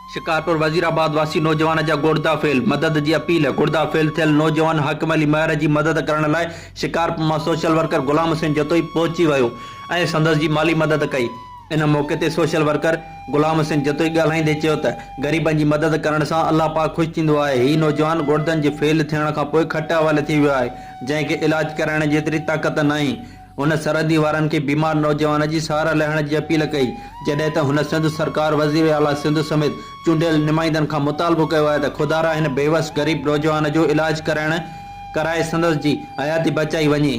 शिकारपुर वजीराबाद वासी नौजवान जा गुर्दा फेल मदद की अपील है। गुर्दा फेल थियल नौजवान हाकिम अली महर की मदद करण लाइ शिकारपुर में सोशल वर्कर गुलाम हुसैन जतोई पहुंची वियो ऐं संदसि जी माली मदद कई। इन मौके ते सोशल वर्कर गुलाम हुसैन जतोई ॻाल्हाईंदे चयो त ग़रीबनि जी मदद करण सां अल्लाह पाक ख़ुशि थींदो आहे। ही नौजवान गुर्दनि जे फेल थियण खां पोइ खट हवाले थी वियो आहे, जंहिंखे इलाज कराइण जेतिरी ताक़त नाहे। हुन सरहदी वारनि खे बीमार नौजवान जी सहारा लहण जी अपील कई, जॾहिं त हुन सिंध सरकार वज़ीर आला सिंध समेत चूंडियल नुमाइंदनि खां मुतालबो कयो आहे त खुदारा हिन बेवस ग़रीब नौजवान जो इलाज कराए संदसि जी हयाती बचाई वञे।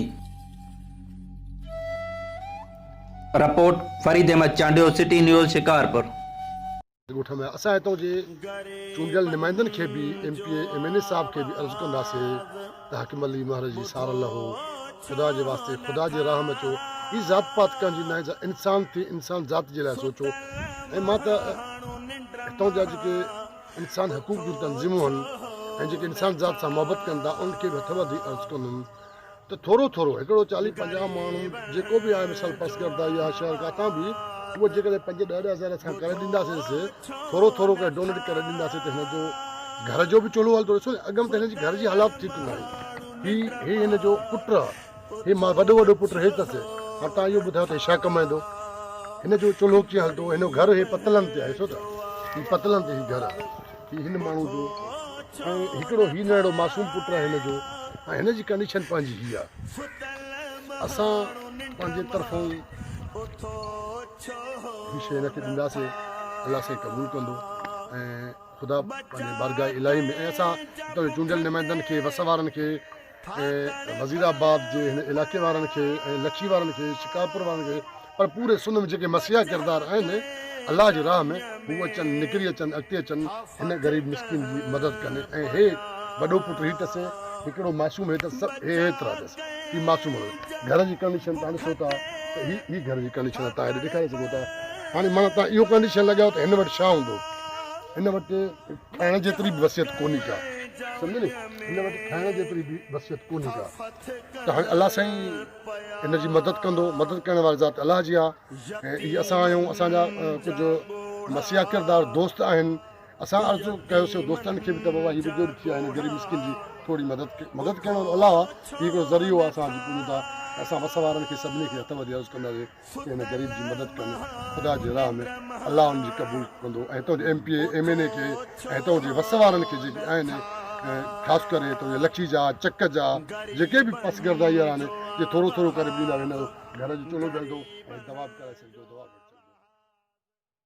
Report Farid Ahmed Chandio, city news Shikarpur. ॻोठ में असां हितां जे चूंडियल नुमाइंदनि खे बि MP MNA साहब खे बि अर्ज़ु कंदासीं त हाकिम अली महर जी सारल हो, खुदा जे वास्ते खुदा जे राह में अचो। ही ज़ात पात कंहिंजी न आहे, इंसान थी इंसान ज़ात जे लाइ सोचो। ऐं मां त हितां जा जेके इंसान हक़ूक़ जूं तंज़ीमूं आहिनि ऐं जेके इंसान ज़ात सां मुहबत कनि था उनखे बि हथ वधी अर्ज़ु कंदुमि त थोरो थोरो हिकिड़ो 40-50 माण्हू जेको बि आहे मिसाल पसगरदा या शहर किथां बि उहो जेकॾहिं 5-10 हज़ार असां करे ॾींदासीं, थोरो थोरो करे डोनेट करे ॾींदासीं त हिन जो घर जो बि चुल्हो हलंदो। ॾिसो अॻु में त हिन जी घर जी हालात ठीक न आहे। ही हिन जो पुटु आहे, ही मां वॾो पुटु हे अथसि। हाणे तव्हां इहो ॿुधायो त छा कमाईंदो, हिन जो चुल्हो कीअं हलंदो, हिन जो घर हे पतलनि ते आहे। ॾिसो त ही पतलनि ते ही घर आहे, ही हिन माण्हू जो। ऐं हिकिड़ो ही न अहिड़ो मासूम पुटु आहे हिन जो, ऐं हिन जी कंडीशन पंहिंजी ही आहे। असां पंहिंजे तरफ़ां ही शइ हिनखे ॾींदासीं, अलाह साईं क़बूल कंदो ऐं ख़ुदा पंहिंजे बारगाह इलाही में। ऐं असां हितां जे चूंडियल नुमाइंदनि खे, वस वारनि खे, वज़ीराबाद जे हिन इलाइक़े वारनि खे ऐं लखी वारनि खे, शिकारपुर वारनि खे, पर पूरे सुन में जेके मसीहा किरदार आहिनि अलाह जे राह में हू अचनि, निकिरी अचनि, अॻिते अचनि, हिन ग़रीब मिसकिन जी मदद कनि। ऐं हे वॾो पुटु ही अथसि, हिकिड़ो मासूम हे अथसि, सभु हे हेतिरा अथसि। ही मासूम घर जी कंडीशन तव्हां ॾिसो था त ही घर जी कंडीशन तव्हां हेॾे ॾेखारे सघो था। हाणे माना तव्हां इहो कंडीशन लॻायो त हिन वटि छा हूंदो। हिन वटि खाइण जेतिरी बि वसियत कोन्हे का, सम्झ नी, हिन वटि खाइण जेतिरी बि वसियत कोन्हे का। त हाणे अलाह साईं हिन जी मदद कंदो। मदद करण वारी ज़ात अलाह जी आहे। ऐं इहे असां आहियूं, असांजा कुझु मसीहा किरदार दोस्त आहिनि। असां अर्ज़ु कयोसीं दोस्तनि खे बि त बाबा हीअ बुज़ुर्ग थी आहे, हिन ग़रीब मिसकिन जी थोरी मदद करण जो अलावा हीअ हिकिड़ो ज़रियो आहे असां अॼु पूॼूं था। असां वस वारनि खे सभिनी खे हथ वधी अर्ज़ु कंदासीं कि हिन ग़रीब जी मदद कनि ख़ुदा जे राह में, अलाह हुनजी क़बूल कंदो। ऐं हितां जे MP MNA खे ऐं हितां जे वस वारनि खे जेके आहिनि, ख़ासि करे हितां जे लखी जा, चक जा, जेके बि पसगरदाई आहिनि, जे थोरो थोरो करे ॾींदा, हिन घर जो चुल्हो जलंदो ऐं दवा बि कराए सघंदो।